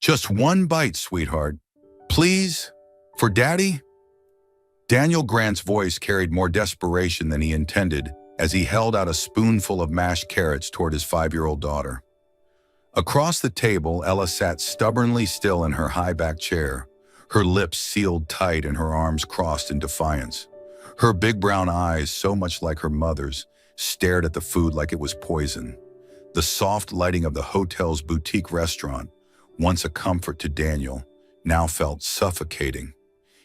Just one bite, sweetheart. Please? For Daddy? Daniel Grant's voice carried more desperation than he intended as he held out a spoonful of mashed carrots toward his 5-year-old daughter. Across the table, Ella sat stubbornly still in her high-backed chair, her lips sealed tight and her arms crossed in defiance. Her big brown eyes, so much like her mother's, stared at the food like it was poison. The soft lighting of the hotel's boutique restaurant, once a comfort to Daniel, now felt suffocating.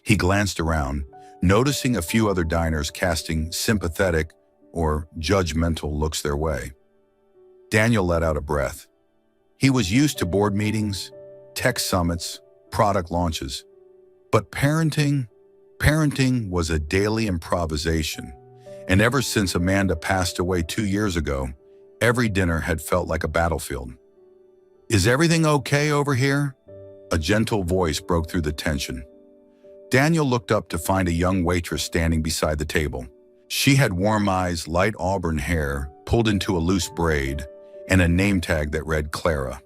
He glanced around, noticing a few other diners casting sympathetic or judgmental looks their way. Daniel let out a breath. He was used to board meetings, tech summits, product launches. But parenting was a daily improvisation. And ever since Amanda passed away 2 years ago, every dinner had felt like a battlefield. "Is everything okay over here?" A gentle voice broke through the tension. Daniel looked up to find a young waitress standing beside the table. She had warm eyes, light auburn hair, pulled into a loose braid, and a name tag that read Clara.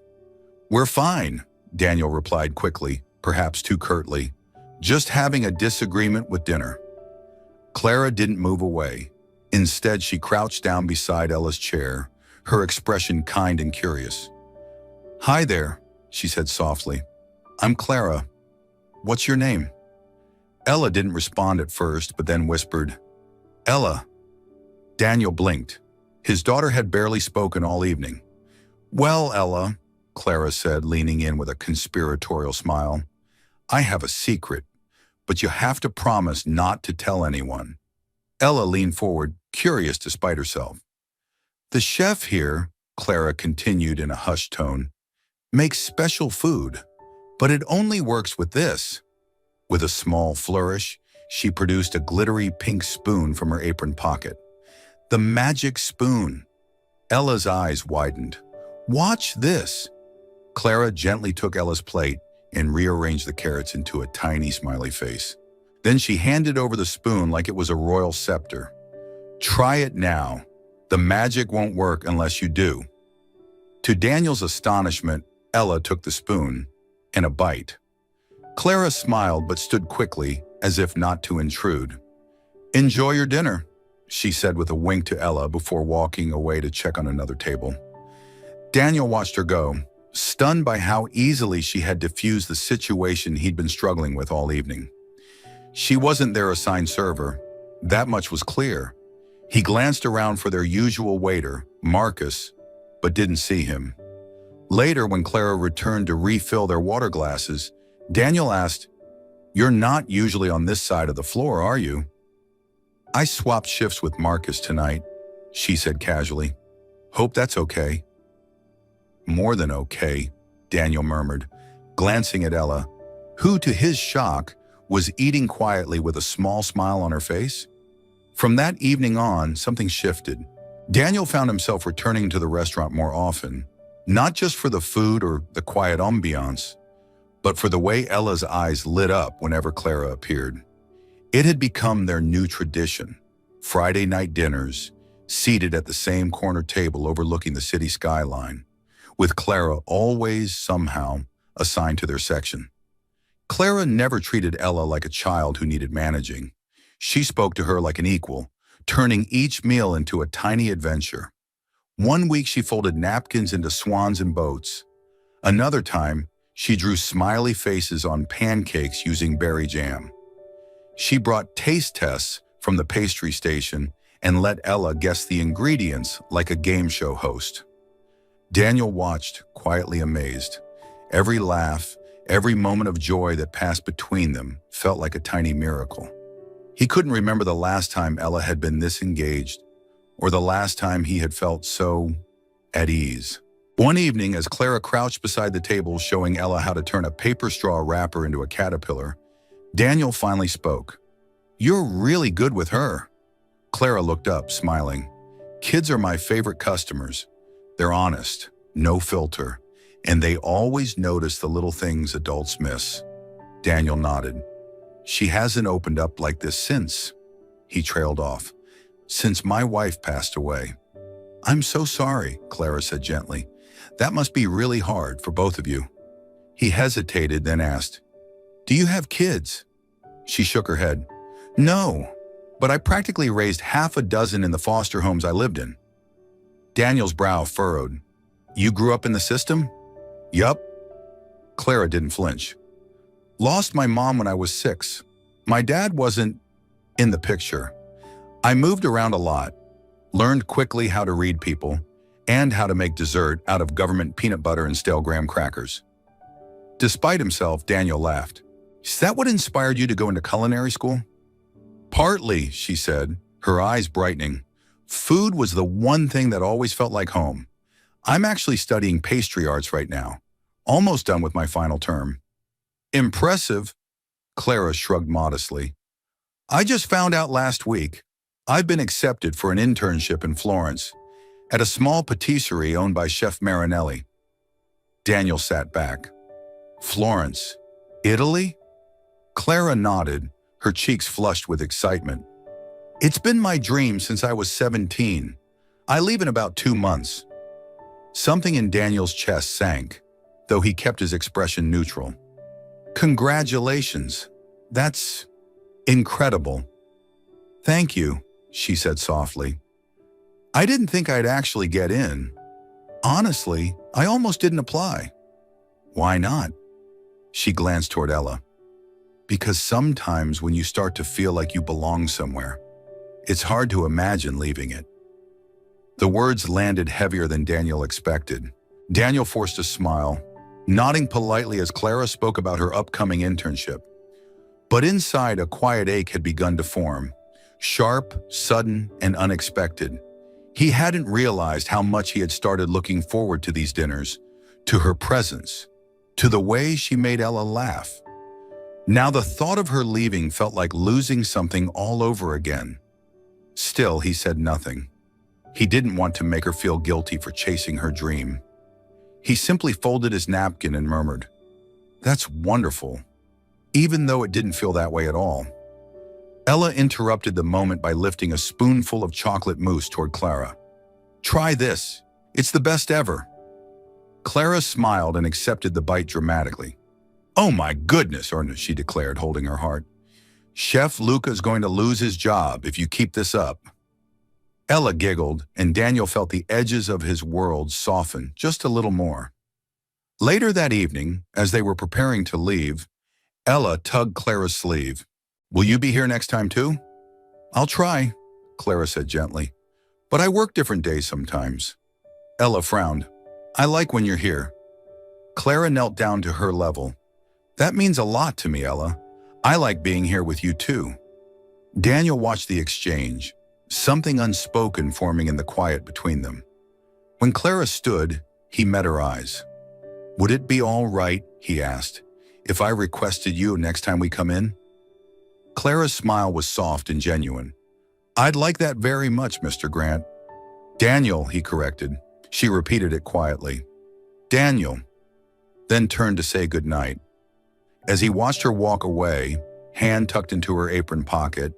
"We're fine," Daniel replied quickly, perhaps too curtly. "Just having a disagreement with dinner." Clara didn't move away. Instead, she crouched down beside Ella's chair, her expression kind and curious. "Hi there," she said softly. "I'm Clara. What's your name?" Ella didn't respond at first, but then whispered, "Ella." Daniel blinked. His daughter had barely spoken all evening. "Well, Ella," Clara said, leaning in with a conspiratorial smile, "I have a secret, but you have to promise not to tell anyone." Ella leaned forward, curious despite herself. "The chef here," Clara continued in a hushed tone, "makes special food, but it only works with this." With a small flourish, she produced a glittery pink spoon from her apron pocket. "The magic spoon." Ella's eyes widened. "Watch this." Clara gently took Ella's plate and rearranged the carrots into a tiny smiley face. Then she handed over the spoon like it was a royal scepter. "Try it now. The magic won't work unless you do." To Daniel's astonishment, Ella took the spoon and a bite. Clara smiled but stood quickly, as if not to intrude. "Enjoy your dinner," she said with a wink to Ella before walking away to check on another table. Daniel watched her go, stunned by how easily she had diffused the situation he'd been struggling with all evening. She wasn't their assigned server. That much was clear. He glanced around for their usual waiter, Marcus, but didn't see him. Later, when Clara returned to refill their water glasses, Daniel asked, "You're not usually on this side of the floor, are you?" "I swapped shifts with Marcus tonight," she said casually. "Hope that's okay." "More than okay," Daniel murmured, glancing at Ella, who, to his shock, was eating quietly with a small smile on her face. From that evening on, something shifted. Daniel found himself returning to the restaurant more often, not just for the food or the quiet ambiance, but for the way Ella's eyes lit up whenever Clara appeared. It had become their new tradition, Friday night dinners, seated at the same corner table overlooking the city skyline, with Clara always, somehow, assigned to their section. Clara never treated Ella like a child who needed managing. She spoke to her like an equal, turning each meal into a tiny adventure. One week she folded napkins into swans and boats. Another time, she drew smiley faces on pancakes using berry jam. She brought taste tests from the pastry station and let Ella guess the ingredients like a game show host. Daniel watched, quietly amazed. Every laugh, every moment of joy that passed between them felt like a tiny miracle. He couldn't remember the last time Ella had been this engaged, or the last time he had felt so at ease. One evening, as Clara crouched beside the table showing Ella how to turn a paper straw wrapper into a caterpillar, Daniel finally spoke. "You're really good with her." Clara looked up, smiling. "Kids are my favorite customers. They're honest, no filter, and they always notice the little things adults miss." Daniel nodded. "She hasn't opened up like this since," he trailed off, "since my wife passed away." "I'm so sorry," Clara said gently. "That must be really hard for both of you." He hesitated, then asked, "Do you have kids?" She shook her head. "No, but I practically raised half a dozen in the foster homes I lived in." Daniel's brow furrowed. "You grew up in the system?" "Yup." Clara didn't flinch. "Lost my mom when I was 6. My dad wasn't in the picture. I moved around a lot, learned quickly how to read people, and how to make dessert out of government peanut butter and stale graham crackers." Despite himself, Daniel laughed. "Is that what inspired you to go into culinary school?" "Partly," she said, her eyes brightening. "Food was the one thing that always felt like home. I'm actually studying pastry arts right now. Almost done with my final term." "Impressive," Clara shrugged modestly. "I just found out last week. I've been accepted for an internship in Florence, at a small patisserie owned by Chef Marinelli." Daniel sat back. "Florence? Italy?" Clara nodded, her cheeks flushed with excitement. "It's been my dream since I was 17. I leave in about 2 months." Something in Daniel's chest sank, though he kept his expression neutral. "Congratulations. That's incredible." "Thank you," she said softly. "I didn't think I'd actually get in. Honestly, I almost didn't apply." "Why not?" She glanced toward Ella. "Because sometimes when you start to feel like you belong somewhere, it's hard to imagine leaving it." The words landed heavier than Daniel expected. Daniel forced a smile, nodding politely as Clara spoke about her upcoming internship. But inside, a quiet ache had begun to form, sharp, sudden, and unexpected. He hadn't realized how much he had started looking forward to these dinners, to her presence, to the way she made Ella laugh. Now the thought of her leaving felt like losing something all over again. Still, he said nothing. He didn't want to make her feel guilty for chasing her dream. He simply folded his napkin and murmured, "That's wonderful," even though it didn't feel that way at all. Ella interrupted the moment by lifting a spoonful of chocolate mousse toward Clara. "Try this. It's the best ever." Clara smiled and accepted the bite dramatically. "Oh my goodness," she declared, holding her heart. "Chef Luca's going to lose his job if you keep this up." Ella giggled, and Daniel felt the edges of his world soften just a little more. Later that evening, as they were preparing to leave, Ella tugged Clara's sleeve. "Will you be here next time too?" "I'll try," Clara said gently. "But I work different days sometimes." Ella frowned. "I like when you're here." Clara knelt down to her level. "That means a lot to me, Ella. I like being here with you too." Daniel watched the exchange, something unspoken forming in the quiet between them. When Clara stood, he met her eyes. "Would it be all right," he asked, "if I requested you next time we come in?" Clara's smile was soft and genuine. "I'd like that very much, Mr. Grant." "Daniel," he corrected. She repeated it quietly. "Daniel," then turned to say goodnight. As he watched her walk away, hand tucked into her apron pocket,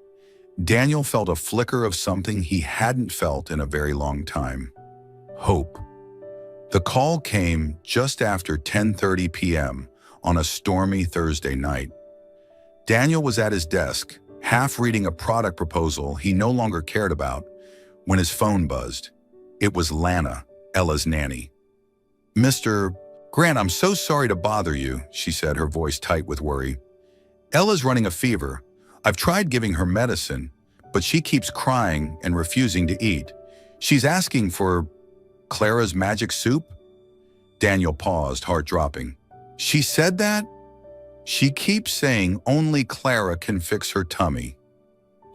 Daniel felt a flicker of something he hadn't felt in a very long time. Hope. The call came just after 10:30 p.m. on a stormy Thursday night. Daniel was at his desk, half reading a product proposal he no longer cared about, when his phone buzzed. It was Lana, Ella's nanny. "Mr. Grant, I'm so sorry to bother you," she said, her voice tight with worry. "Ella's running a fever. I've tried giving her medicine, but she keeps crying and refusing to eat. She's asking for Clara's magic soup?" Daniel paused, heart dropping. "She said that?" "She keeps saying only Clara can fix her tummy."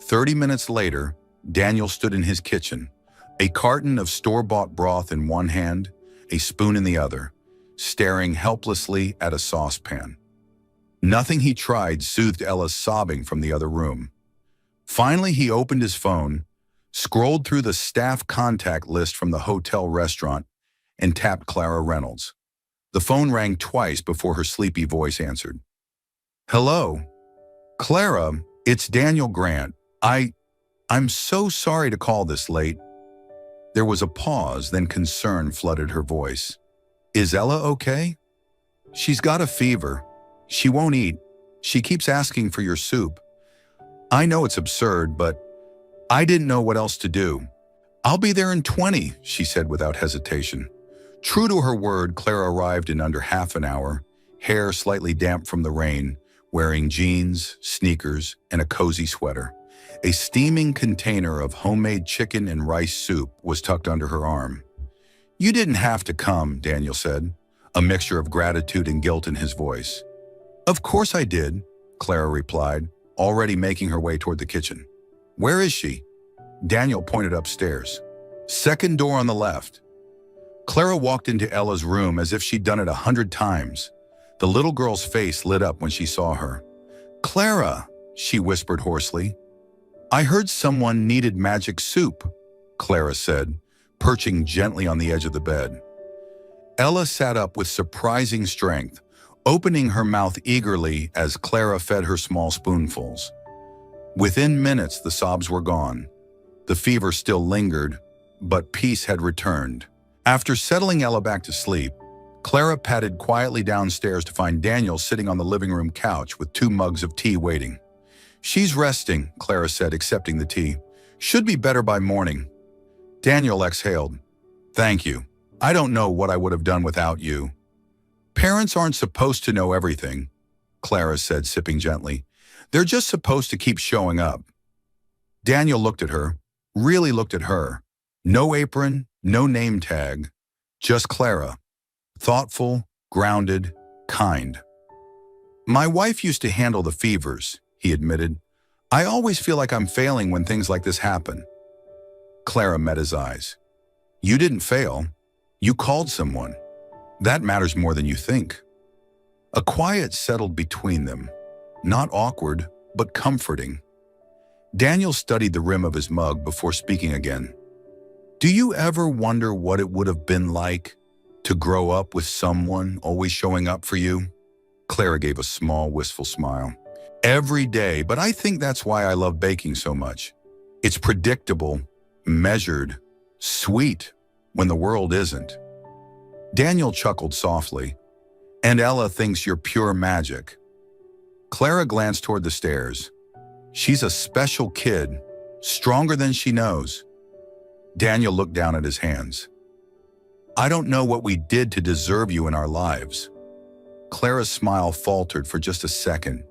30 minutes later, Daniel stood in his kitchen, a carton of store-bought broth in one hand, a spoon in the other, staring helplessly at a saucepan. Nothing he tried soothed Ella's sobbing from the other room. Finally, he opened his phone, scrolled through the staff contact list from the hotel restaurant, and tapped Clara Reynolds. The phone rang twice before her sleepy voice answered. "Hello? Clara, it's Daniel Grant. I'm so sorry to call this late." There was a pause, then concern flooded her voice. "Is Ella okay?" She's got a fever. She won't eat. She keeps asking for your soup. I know it's absurd, but I didn't know what else to do. I'll be there in 20, she said without hesitation. True to her word, Clara arrived in under half an hour, hair slightly damp from the rain, wearing jeans, sneakers, and a cozy sweater. A steaming container of homemade chicken and rice soup was tucked under her arm. You didn't have to come, Daniel said, a mixture of gratitude and guilt in his voice. Of course I did, Clara replied, already making her way toward the kitchen. Where is she? Daniel pointed upstairs. Second door on the left. Clara walked into Ella's room as if she'd done it 100 times. The little girl's face lit up when she saw her. Clara, she whispered hoarsely. I heard someone needed magic soup, Clara said, perching gently on the edge of the bed. Ella sat up with surprising strength, opening her mouth eagerly as Clara fed her small spoonfuls. Within minutes, the sobs were gone. The fever still lingered, but peace had returned. After settling Ella back to sleep, Clara padded quietly downstairs to find Daniel sitting on the living room couch with 2 mugs of tea waiting. She's resting, Clara said, accepting the tea. Should be better by morning. Daniel exhaled. Thank you. I don't know what I would have done without you. Parents aren't supposed to know everything, Clara said, sipping gently. They're just supposed to keep showing up. Daniel looked at her, really looked at her. No apron, no name tag, just Clara. Thoughtful, grounded, kind. My wife used to handle the fevers, he admitted. I always feel like I'm failing when things like this happen. Clara met his eyes. You didn't fail. You called someone. That matters more than you think. A quiet settled between them, not awkward, but comforting. Daniel studied the rim of his mug before speaking again. Do you ever wonder what it would have been like to grow up with someone always showing up for you? Clara gave a small, wistful smile. Every day, but I think that's why I love baking so much. It's predictable, measured, sweet when the world isn't. Daniel chuckled softly. And Ella thinks you're pure magic. Clara glanced toward the stairs. She's a special kid, stronger than she knows. Daniel looked down at his hands. I don't know what we did to deserve you in our lives. Clara's smile faltered for just a second,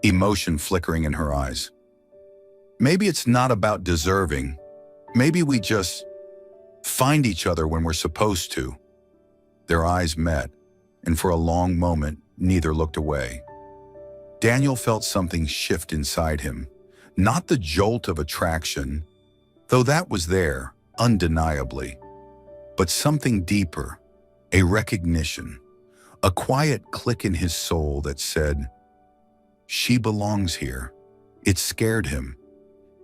emotion flickering in her eyes. Maybe it's not about deserving. Maybe we just find each other when we're supposed to. Their eyes met, and for a long moment, neither looked away. Daniel felt something shift inside him, not the jolt of attraction, though that was there, undeniably, but something deeper, a recognition, a quiet click in his soul that said, she belongs here. It scared him.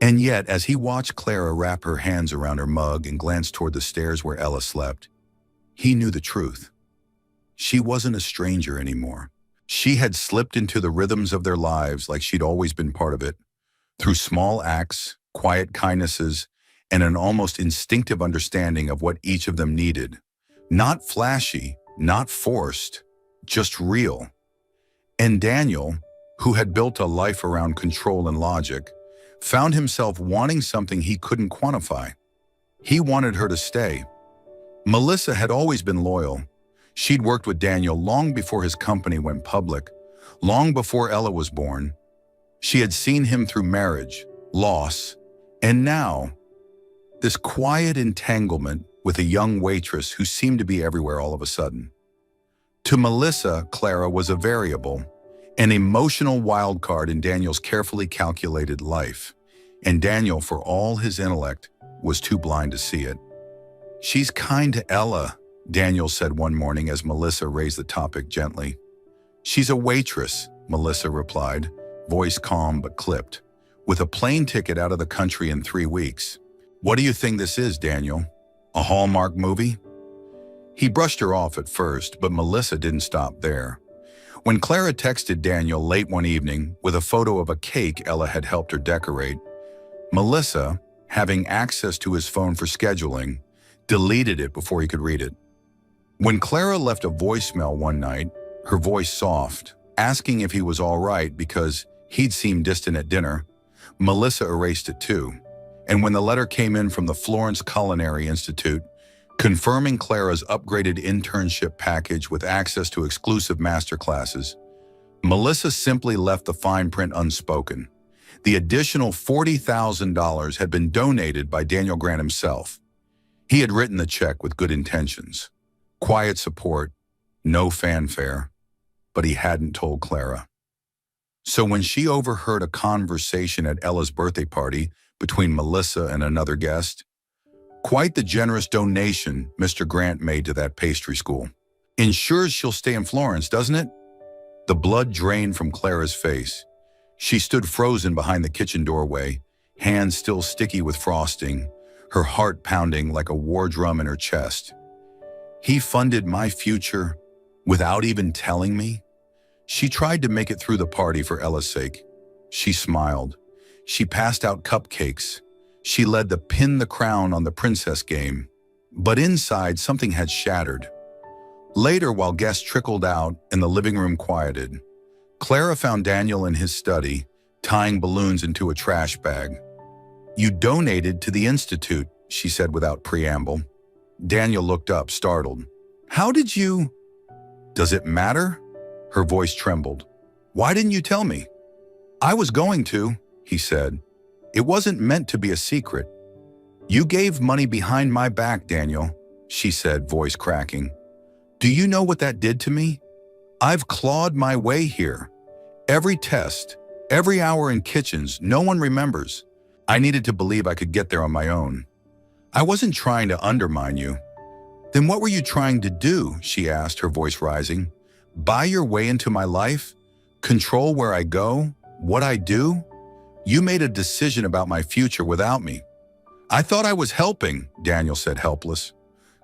And yet, as he watched Clara wrap her hands around her mug and glance toward the stairs where Ella slept, he knew the truth. She wasn't a stranger anymore. She had slipped into the rhythms of their lives like she'd always been part of it, through small acts, quiet kindnesses, and an almost instinctive understanding of what each of them needed. Not flashy, not forced, just real. And Daniel, who had built a life around control and logic, found himself wanting something he couldn't quantify. He wanted her to stay. Melissa had always been loyal. She'd worked with Daniel long before his company went public, long before Ella was born. She had seen him through marriage, loss, and now, this quiet entanglement with a young waitress who seemed to be everywhere all of a sudden. To Melissa, Clara was a variable, an emotional wild card in Daniel's carefully calculated life, and Daniel, for all his intellect, was too blind to see it. She's kind to Ella, Daniel said one morning as Melissa raised the topic gently. She's a waitress, Melissa replied, voice calm but clipped, with a plane ticket out of the country in 3 weeks. What do you think this is, Daniel? A Hallmark movie? He brushed her off at first, but Melissa didn't stop there. When Clara texted Daniel late one evening with a photo of a cake Ella had helped her decorate, Melissa, having access to his phone for scheduling, deleted it before he could read it. When Clara left a voicemail one night, her voice soft, asking if he was all right because he'd seemed distant at dinner. Melissa erased it too. And when the letter came in from the Florence Culinary Institute, confirming Clara's upgraded internship package with access to exclusive masterclasses, Melissa simply left the fine print unspoken. The additional $40,000 had been donated by Daniel Grant himself. He had written the check with good intentions. Quiet support, no fanfare, but he hadn't told Clara. So when she overheard a conversation at Ella's birthday party between Melissa and another guest, quite the generous donation Mr. Grant made to that pastry school. Ensures she'll stay in Florence, doesn't it? The blood drained from Clara's face. She stood frozen behind the kitchen doorway, hands still sticky with frosting, her heart pounding like a war drum in her chest. He funded my future without even telling me? She tried to make it through the party for Ella's sake. She smiled. She passed out cupcakes. She led the pin the crown on the princess game. But inside, something had shattered. Later, while guests trickled out and the living room quieted, Clara found Daniel in his study, tying balloons into a trash bag. "You donated to the Institute," she said without preamble. Daniel looked up, startled. "How did you—" "Does it matter?" Her voice trembled. "Why didn't you tell me?" "I was going to," he said. "It wasn't meant to be a secret." "You gave money behind my back, Daniel," she said, voice cracking. "Do you know what that did to me? I've clawed my way here. Every test, every hour in kitchens, no one remembers. I needed to believe I could get there on my own. I wasn't trying to undermine you." "Then what were you trying to do?" she asked, her voice rising. "Buy your way into my life? Control where I go? What I do? You made a decision about my future without me." "I thought I was helping," Daniel said, helpless.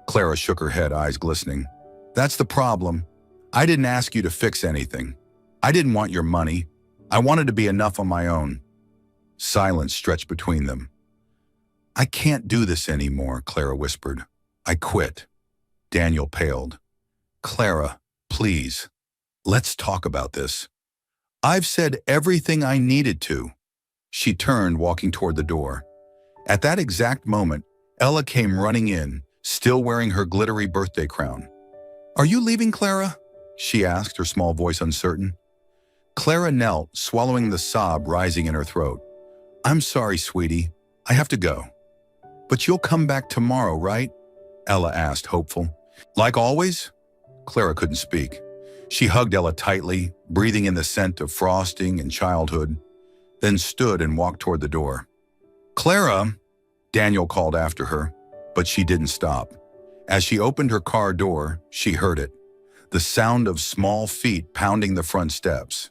Clara shook her head, eyes glistening. "That's the problem. I didn't ask you to fix anything. I didn't want your money. I wanted to be enough on my own." Silence stretched between them. "I can't do this anymore," Clara whispered. "I quit." Daniel paled. "Clara, please, let's talk about this. I've said everything I needed to." She turned, walking toward the door. At that exact moment, Ella came running in, still wearing her glittery birthday crown. "Are you leaving, Clara?" she asked, her small voice uncertain. Clara knelt, swallowing the sob rising in her throat. "I'm sorry, sweetie. I have to go." "But you'll come back tomorrow, right?" Ella asked, hopeful. "Like always?" Clara couldn't speak. She hugged Ella tightly, breathing in the scent of frosting and childhood, then stood and walked toward the door. "Clara," Daniel called after her, but she didn't stop. As she opened her car door, she heard it, the sound of small feet pounding the front steps.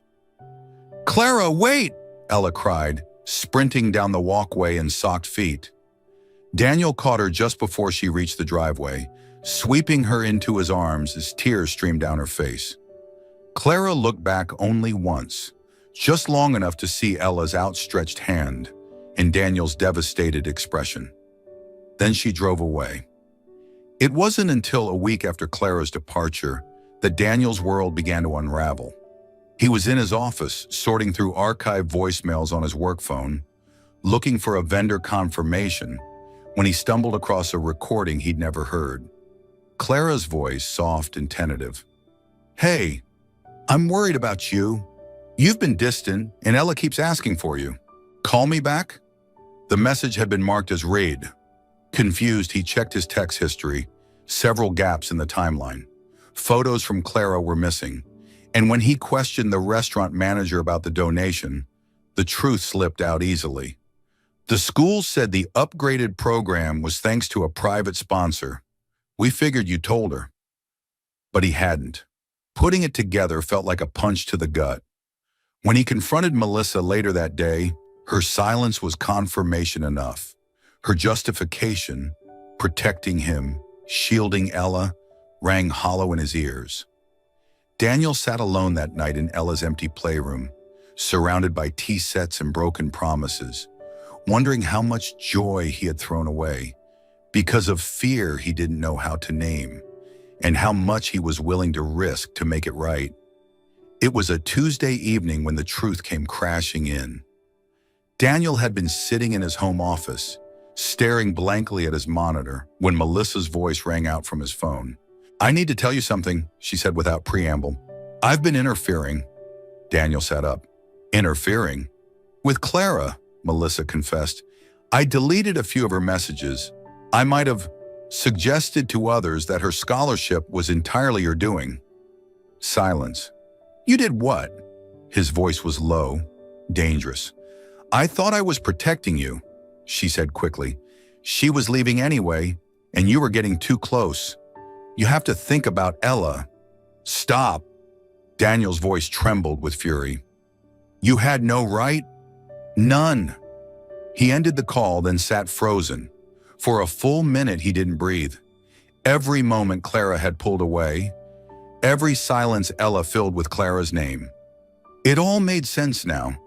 "Clara, wait!" Ella cried, sprinting down the walkway in socked feet. Daniel caught her just before she reached the driveway, sweeping her into his arms as tears streamed down her face. Clara looked back only once, just long enough to see Ella's outstretched hand and Daniel's devastated expression. Then she drove away. It wasn't until a week after Clara's departure that Daniel's world began to unravel. He was in his office, sorting through archived voicemails on his work phone, looking for a vendor confirmation, when he stumbled across a recording he'd never heard. Clara's voice, soft and tentative. "Hey, I'm worried about you. You've been distant, and Ella keeps asking for you. Call me back?" The message had been marked as read. Confused, he checked his text history, several gaps in the timeline. Photos from Clara were missing, and when he questioned the restaurant manager about the donation, the truth slipped out easily. The school said the upgraded program was thanks to a private sponsor. "We figured you told her." But he hadn't. Putting it together felt like a punch to the gut. When he confronted Melissa later that day, her silence was confirmation enough. Her justification, protecting him, shielding Ella, rang hollow in his ears. Daniel sat alone that night in Ella's empty playroom, surrounded by tea sets and broken promises, wondering how much joy he had thrown away because of fear he didn't know how to name, and how much he was willing to risk to make it right. It was a Tuesday evening when the truth came crashing in. Daniel had been sitting in his home office, staring blankly at his monitor, when Melissa's voice rang out from his phone. "I need to tell you something," she said without preamble. "I've been interfering." Daniel sat up. "Interfering?" "With Clara," Melissa confessed. "I deleted a few of her messages. I might have suggested to others that her scholarship was entirely your doing." Silence. "You did what?" His voice was low, dangerous. "I thought I was protecting you," she said quickly. "She was leaving anyway, and you were getting too close. You have to think about Ella." "Stop!" Daniel's voice trembled with fury. "You had no right?" "None." He ended the call, then sat frozen. For a full minute he didn't breathe. Every moment Clara had pulled away, every silence Ella filled with Clara's name. It all made sense now,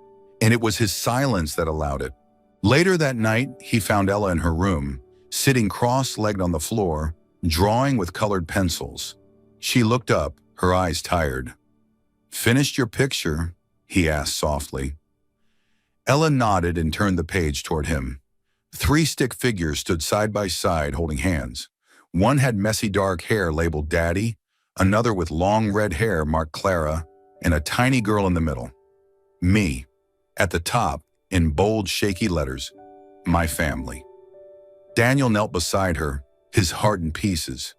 and it was his silence that allowed it. Later that night, he found Ella in her room, sitting cross-legged on the floor, drawing with colored pencils. She looked up, her eyes tired. "Finished your picture?" he asked softly. Ella nodded and turned the page toward him. 3 stick figures stood side by side, holding hands. One had messy dark hair labeled Daddy, another with long red hair marked Clara, and a tiny girl in the middle. Me. At the top, in bold, shaky letters, my family. Daniel knelt beside her, his heart in pieces.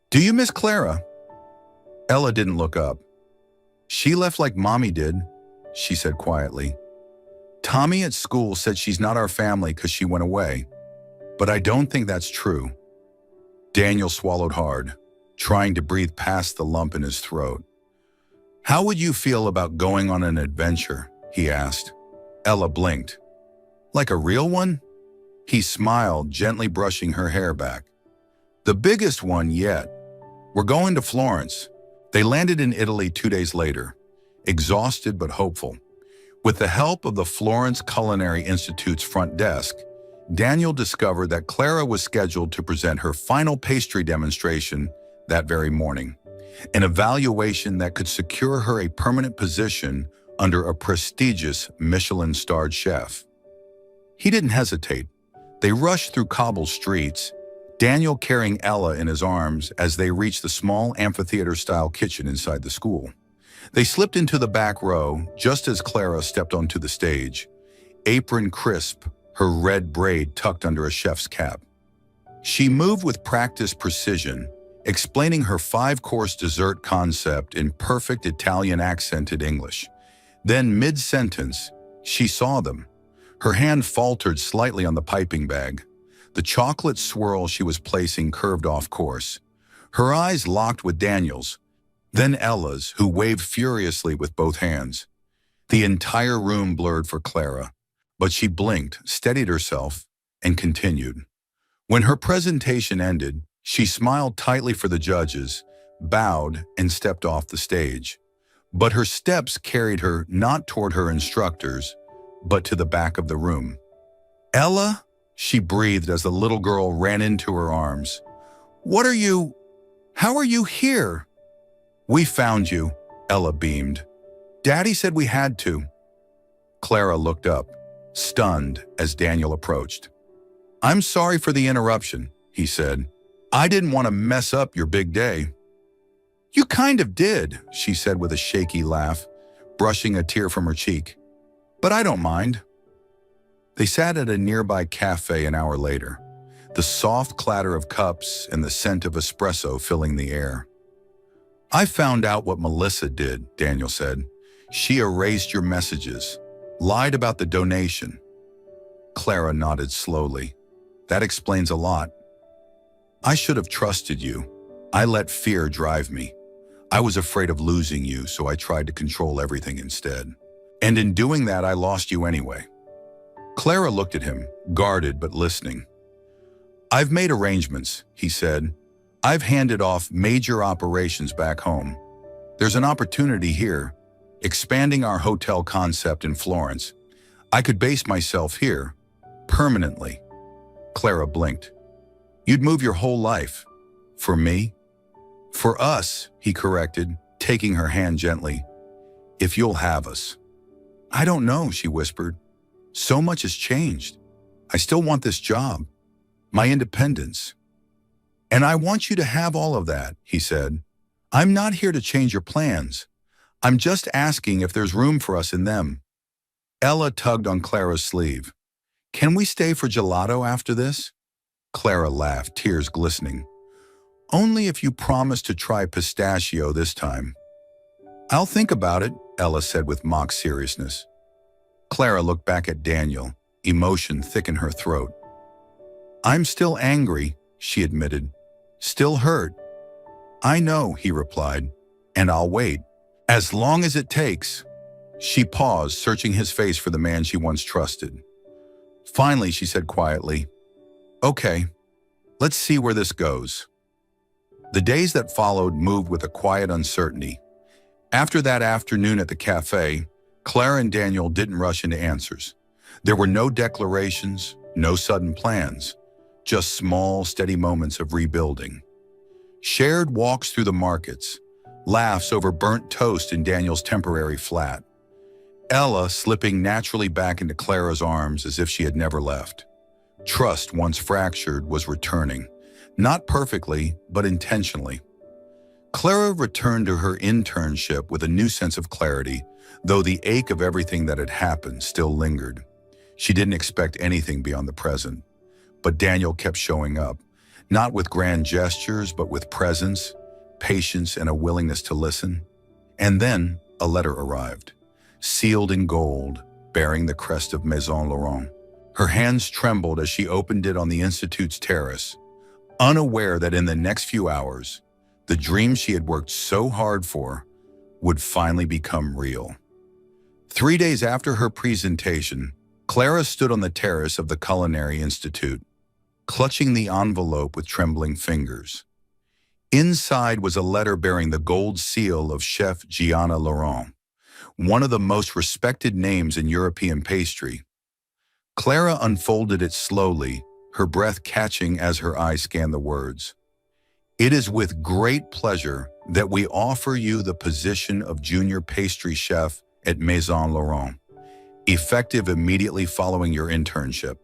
"Do you miss Clara?" Ella didn't look up. "She left like Mommy did," she said quietly. "Tommy at school said she's not our family because she went away, but I don't think that's true." Daniel swallowed hard, trying to breathe past the lump in his throat. "How would you feel about going on an adventure?" he asked. Ella blinked. "Like a real one?" He smiled, gently brushing her hair back. "The biggest one yet. We're going to Florence." They landed in Italy 2 days later, exhausted but hopeful. With the help of the Florence Culinary Institute's front desk, Daniel discovered that Clara was scheduled to present her final pastry demonstration that very morning, an evaluation that could secure her a permanent position under a prestigious Michelin-starred chef. He didn't hesitate. They rushed through cobbled streets, Daniel carrying Ella in his arms as they reached the small amphitheater-style kitchen inside the school. They slipped into the back row just as Clara stepped onto the stage, apron crisp, her red braid tucked under a chef's cap. She moved with practiced precision, explaining her 5-course dessert concept in perfect Italian-accented English. Then, mid-sentence, she saw them. Her hand faltered slightly on the piping bag. The chocolate swirl she was placing curved off course. Her eyes locked with Daniel's, then Ella's, who waved furiously with both hands. The entire room blurred for Clara, but she blinked, steadied herself, and continued. When her presentation ended, she smiled tightly for the judges, bowed, and stepped off the stage. But her steps carried her not toward her instructors, but to the back of the room. "Ella?" she breathed as the little girl ran into her arms. How are you here?" "We found you," Ella beamed. "Daddy said we had to." Clara looked up, stunned as Daniel approached. "I'm sorry for the interruption," he said. "I didn't want to mess up your big day." "You kind of did," she said with a shaky laugh, brushing a tear from her cheek. "But I don't mind." They sat at a nearby cafe an hour later, the soft clatter of cups and the scent of espresso filling the air. "I found out what Melissa did," Daniel said. "She erased your messages, lied about the donation." Clara nodded slowly. "That explains a lot. I should have trusted you. I let fear drive me. I was afraid of losing you, so I tried to control everything instead. And in doing that, I lost you anyway." Clara looked at him, guarded but listening. "I've made arrangements," he said. "I've handed off major operations back home. There's an opportunity here, expanding our hotel concept in Florence. I could base myself here, permanently." Clara blinked. "You'd move your whole life. For me?" "For us," he corrected, taking her hand gently. if you'll have us." "I don't know," she whispered. "So much has changed. I still want this job, my independence. And I want you to have all of that," he said. "I'm not here to change your plans. I'm just asking if there's room for us in them." Ella tugged on Clara's sleeve. "Can we stay for gelato after this?" Clara laughed, tears glistening. "Only if you promise to try pistachio this time." "I'll think about it," Ella said with mock seriousness. Clara looked back at Daniel, emotion thick in her throat. "I'm still angry," she admitted. "Still hurt." "I know," he replied, "and I'll wait. As long as it takes." She paused, searching his face for the man she once trusted. Finally, she said quietly, "Okay, let's see where this goes." The days that followed moved with a quiet uncertainty. After that afternoon at the cafe, Clara and Daniel didn't rush into answers. There were no declarations, no sudden plans, just small, steady moments of rebuilding. Shared walks through the markets, laughs over burnt toast in Daniel's temporary flat. Ella slipping naturally back into Clara's arms as if she had never left. Trust, once fractured, was returning, not perfectly, but intentionally. Clara returned to her internship with a new sense of clarity, though the ache of everything that had happened still lingered. She didn't expect anything beyond the present. But Daniel kept showing up, not with grand gestures, but with presence, patience, and a willingness to listen. And then a letter arrived, sealed in gold, bearing the crest of Maison Laurent. Her hands trembled as she opened it on the Institute's terrace, unaware that in the next few hours, the dream she had worked so hard for would finally become real. 3 days after her presentation, Clara stood on the terrace of the Culinary Institute, clutching the envelope with trembling fingers. Inside was a letter bearing the gold seal of Chef Gianna Laurent, one of the most respected names in European pastry. Clara unfolded it slowly, her breath catching as her eyes scanned the words. "It is with great pleasure that we offer you the position of junior pastry chef at Maison Laurent, effective immediately following your internship."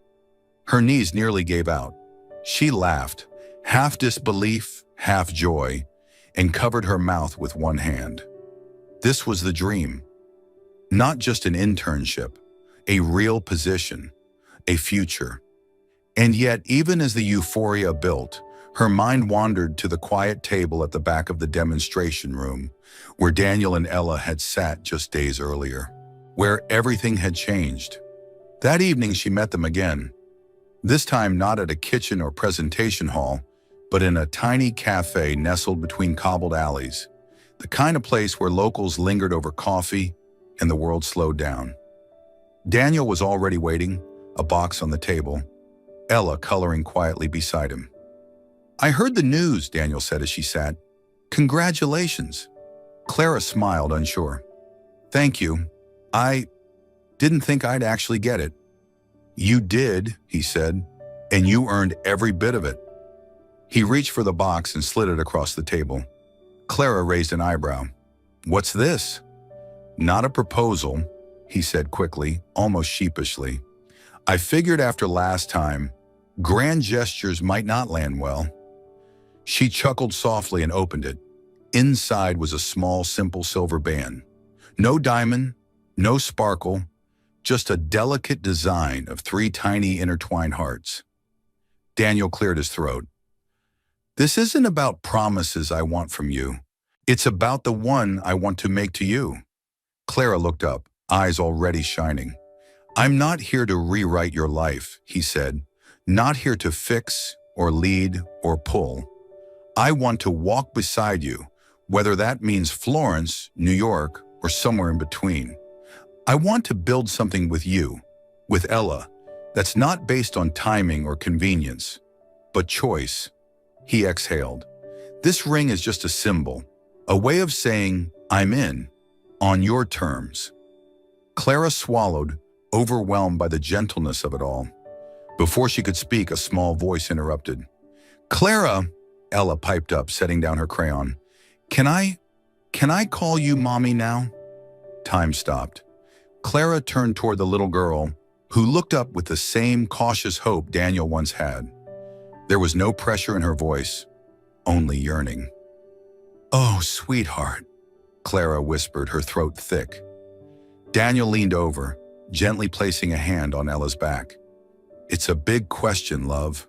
Her knees nearly gave out. She laughed, half disbelief, half joy, and covered her mouth with one hand. This was the dream. Not just an internship, a real position, a future. And yet, even as the euphoria built, her mind wandered to the quiet table at the back of the demonstration room, where Daniel and Ella had sat just days earlier, where everything had changed. That evening she met them again, this time not at a kitchen or presentation hall, but in a tiny cafe nestled between cobbled alleys, the kind of place where locals lingered over coffee and the world slowed down. Daniel was already waiting, a box on the table, Ella coloring quietly beside him. "I heard the news," Daniel said as she sat. "Congratulations." Clara smiled, unsure. "Thank you. I didn't think I'd actually get it." "You did," he said, "and you earned every bit of it." He reached for the box and slid it across the table. Clara raised an eyebrow. "What's this?" "Not a proposal," he said quickly, almost sheepishly. "I figured after last time, grand gestures might not land well." She chuckled softly and opened it. Inside was a small, simple silver band. No diamond, no sparkle, just a delicate design of 3 tiny intertwined hearts. Daniel cleared his throat. "This isn't about promises I want from you. It's about the one I want to make to you." Clara looked up, eyes already shining. "I'm not here to rewrite your life," he said. "Not here to fix or lead or pull. I want to walk beside you, whether that means Florence, New York, or somewhere in between. I want to build something with you, with Ella, that's not based on timing or convenience, but choice." He exhaled. "This ring is just a symbol, a way of saying, I'm in, on your terms." Clara swallowed, overwhelmed by the gentleness of it all. Before she could speak, a small voice interrupted. "Clara," Ella piped up, setting down her crayon. Can I call you Mommy now?" Time stopped. Clara turned toward the little girl, who looked up with the same cautious hope Daniel once had. There was no pressure in her voice, only yearning. "Oh, sweetheart," Clara whispered, her throat thick. Daniel leaned over, gently placing a hand on Ella's back. "It's a big question, love."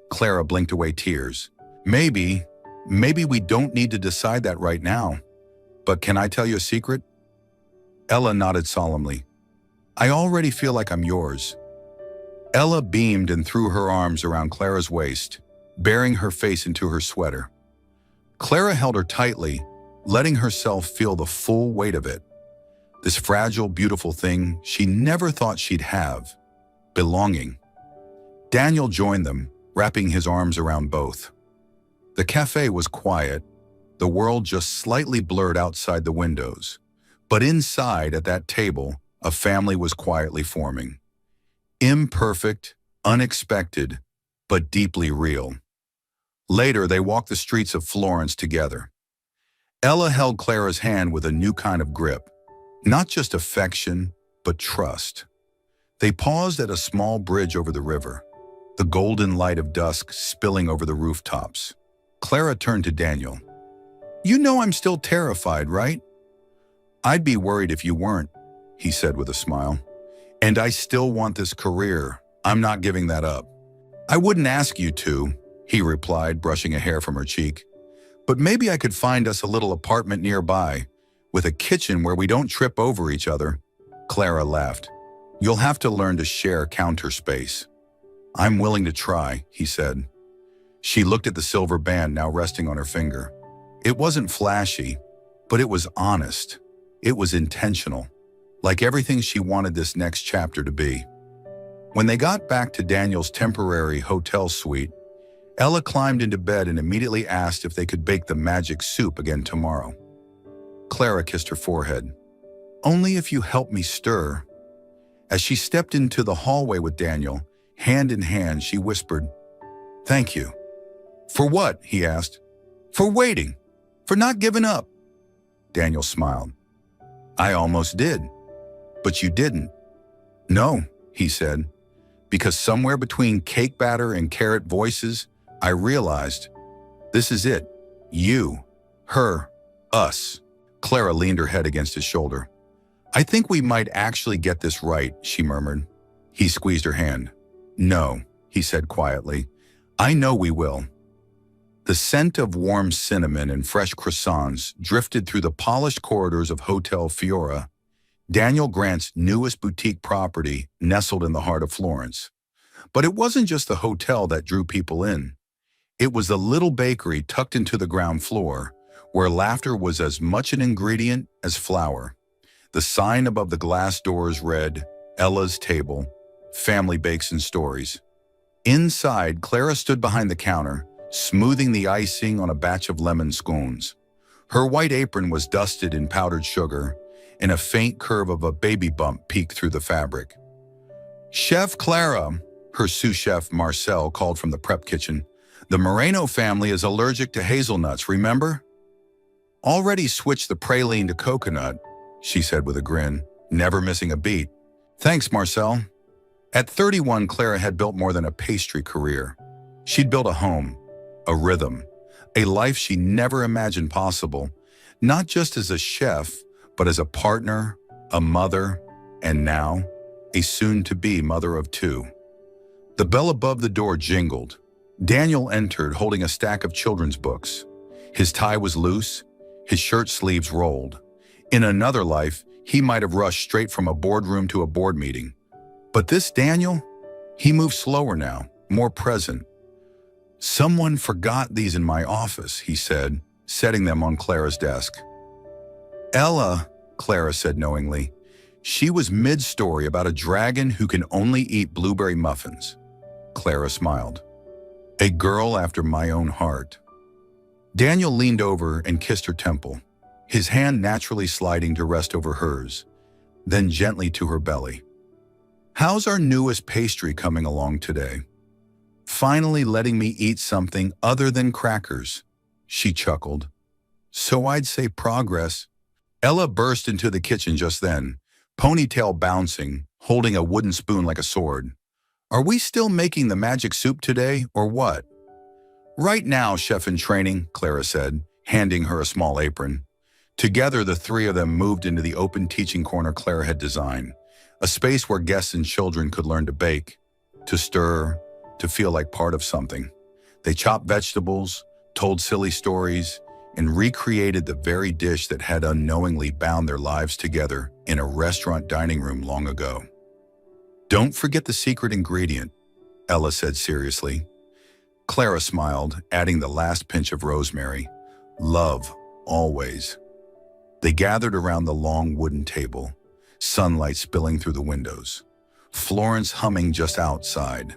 Clara blinked away tears. Maybe we don't need to decide that right now. But can I tell you a secret?" Ella nodded solemnly. "I already feel like I'm yours." Ella beamed and threw her arms around Clara's waist, burying her face into her sweater. Clara held her tightly, letting herself feel the full weight of it. This fragile, beautiful thing she never thought she'd have. Belonging. Daniel joined them, wrapping his arms around both. The cafe was quiet, the world just slightly blurred outside the windows. But inside, at that table, a family was quietly forming. Imperfect, unexpected, but deeply real. Later, they walked the streets of Florence together. Ella held Clara's hand with a new kind of grip. Not just affection, but trust. They paused at a small bridge over the river, the golden light of dusk spilling over the rooftops. Clara turned to Daniel. "You know I'm still terrified, right?" "I'd be worried if you weren't," he said with a smile. "And I still want this career. I'm not giving that up." "I wouldn't ask you to," he replied, brushing a hair from her cheek. "But maybe I could find us a little apartment nearby, with a kitchen where we don't trip over each other." Clara laughed. "You'll have to learn to share counter space." "I'm willing to try," he said. She looked at the silver band now resting on her finger. It wasn't flashy, but it was honest. It was intentional, like everything she wanted this next chapter to be. When they got back to Daniel's temporary hotel suite, Ella climbed into bed and immediately asked if they could bake the magic soup again tomorrow. Clara kissed her forehead. "Only if you help me stir." As she stepped into the hallway with Daniel, hand in hand, she whispered, "Thank you." "For what?" he asked. "For waiting. For not giving up." Daniel smiled. "I almost did. But you didn't." "No," he said, "because somewhere between cake batter and carrot voices, I realized, this is it. You, her, us." Clara leaned her head against his shoulder. "I think we might actually get this right," she murmured. He squeezed her hand. "No," he said quietly. "I know we will." The scent of warm cinnamon and fresh croissants drifted through the polished corridors of Hotel Fiora, Daniel Grant's newest boutique property nestled in the heart of Florence. But it wasn't just the hotel that drew people in. It was the little bakery tucked into the ground floor, where laughter was as much an ingredient as flour. The sign above the glass doors read, "Ella's Table, Family Bakes and Stories." Inside, Clara stood behind the counter, smoothing the icing on a batch of lemon scones. Her white apron was dusted in powdered sugar, and a faint curve of a baby bump peeked through the fabric. "Chef Clara," her sous chef Marcel called from the prep kitchen, "the Moreno family is allergic to hazelnuts, remember?" "Already switched the praline to coconut," she said with a grin, never missing a beat. "Thanks, Marcel." At 31, Clara had built more than a pastry career. She'd built a home, a rhythm, a life she never imagined possible, not just as a chef, but as a partner, a mother, and now, a soon-to-be mother of two. The bell above the door jingled. Daniel entered holding a stack of children's books. His tie was loose, his shirt sleeves rolled. In another life, he might have rushed straight from a boardroom to a board meeting. But this Daniel, he moved slower now, more present. "Someone forgot these in my office," he said, setting them on Clara's desk. "Ella," Clara said knowingly. She was mid-story about a dragon who can only eat blueberry muffins. Clara smiled. "A girl after my own heart." Daniel leaned over and kissed her temple, his hand naturally sliding to rest over hers, then gently to her belly. "How's our newest pastry coming along today?" "Finally letting me eat something other than crackers," she chuckled. "So I'd say progress." Ella burst into the kitchen just then, ponytail bouncing, holding a wooden spoon like a sword. Are we still making the magic soup today, or what? Right now, chef in training, Clara said, handing her a small apron. Together, the three of them moved into the open teaching corner Clara had designed, a space where guests and children could learn to bake, to stir, to feel like part of something. They chopped vegetables, told silly stories, and recreated the very dish that had unknowingly bound their lives together in a restaurant dining room long ago. Don't forget the secret ingredient, Ella said seriously. Clara smiled, adding the last pinch of rosemary. Love, always. They gathered around the long wooden table, sunlight spilling through the windows, Florence humming just outside.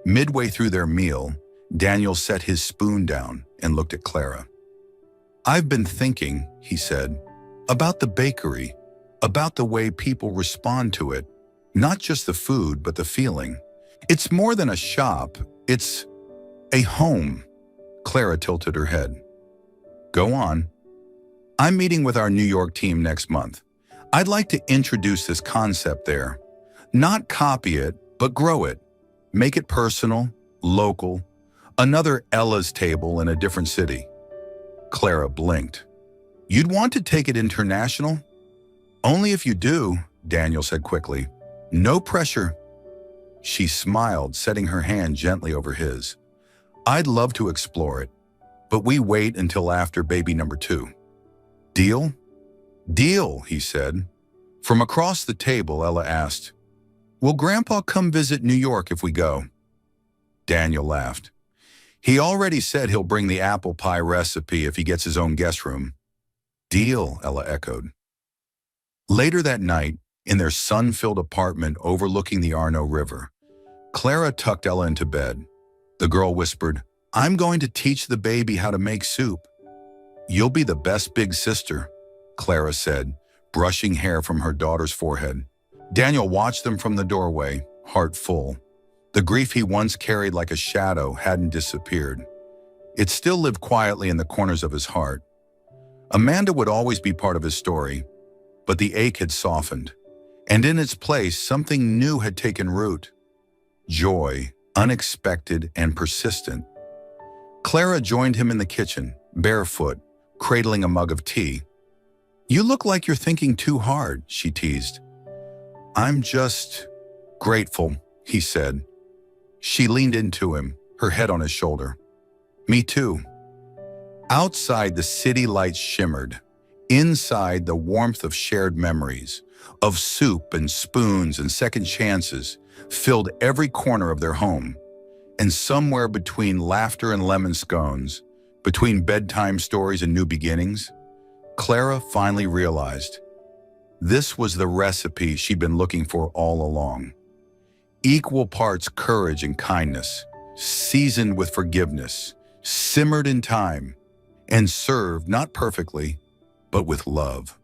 Midway through their meal, Daniel set his spoon down and looked at Clara. I've been thinking, he said, about the bakery, about the way people respond to it. Not just the food, but the feeling. It's more than a shop, it's a home. Clara tilted her head. Go on. I'm meeting with our New York team next month. I'd like to introduce this concept there. Not copy it, but grow it. Make it personal, local, another Ella's table in a different city. Clara blinked. You'd want to take it international? Only if you do, Daniel said quickly. No pressure. She smiled, setting her hand gently over his. I'd love to explore it, but we wait until after baby number 2. Deal? Deal, he said. From across the table, Ella asked, Will Grandpa come visit New York if we go? Daniel laughed. He already said he'll bring the apple pie recipe if he gets his own guest room. Deal, Ella echoed. Later that night, in their sun-filled apartment overlooking the Arno River, Clara tucked Ella into bed. The girl whispered, I'm going to teach the baby how to make soup. You'll be the best big sister, Clara said, brushing hair from her daughter's forehead. Daniel watched them from the doorway, heart full. The grief he once carried like a shadow hadn't disappeared. It still lived quietly in the corners of his heart. Amanda would always be part of his story, but the ache had softened. And in its place, something new had taken root. Joy, unexpected and persistent. Clara joined him in the kitchen, barefoot, cradling a mug of tea. You look like you're thinking too hard, she teased. I'm just grateful, he said. She leaned into him, her head on his shoulder. Me too. Outside, the city lights shimmered. Inside, the warmth of shared memories, of soup and spoons and second chances, filled every corner of their home. And somewhere between laughter and lemon scones, between bedtime stories and new beginnings, Clara finally realized this was the recipe she'd been looking for all along. Equal parts courage and kindness, seasoned with forgiveness, simmered in time, and served not perfectly, but with love.